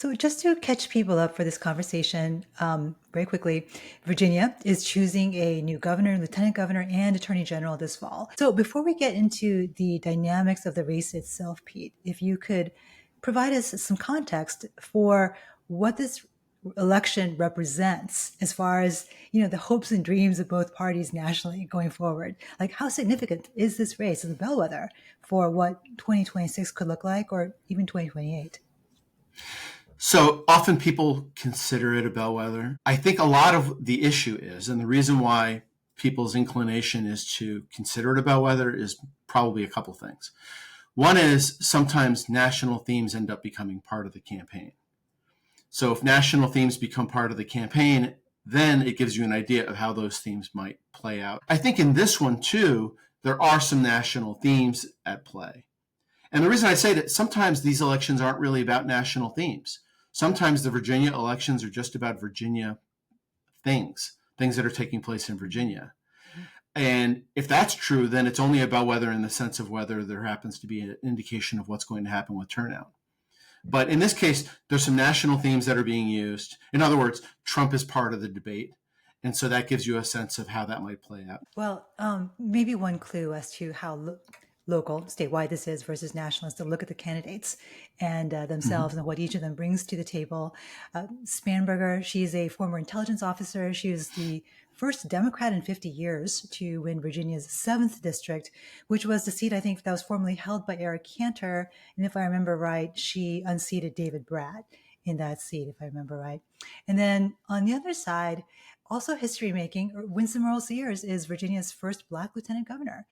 So, just to catch people up for this conversation, very quickly, Virginia is choosing a new governor, lieutenant governor, and attorney general this fall. So, before we get into the dynamics of the race itself, Pete, if you could provide us some context for what this election represents as far as the hopes and dreams of both parties nationally going forward, like how significant is this race as a bellwether for what 2026 could look like, or even 2028? So often people consider it a bellwether. I think a lot of the issue is, and the reason why people's inclination is to consider it a bellwether is probably a couple things. One is sometimes national themes end up becoming part of the campaign. So if national themes become part of the campaign, then it gives you an idea of how those themes might play out. I think in this one too, there are some national themes at play. And the reason I say that sometimes these elections aren't really about national themes. Sometimes the Virginia elections are just about Virginia things that are taking place in Virginia. And if that's true, then it's only about whether, in the sense of whether there happens to be an indication of what's going to happen with turnout. But in this case, there's some national themes that are being used. In other words, Trump is part of the debate. And so that gives you a sense of how that might play out. Well, maybe one clue as to how local, statewide this is versus national is to look at the candidates and themselves and what each of them brings to the table. Spanberger, she's a former intelligence officer. She was the first Democrat in 50 years to win Virginia's 7th district, which was the seat, I think, that was formerly held by Eric Cantor. And if I remember right, she unseated David Bratt in that seat, if I remember right. And then on the other side, also history making, Winsome Earl Sears is Virginia's first Black lieutenant governor.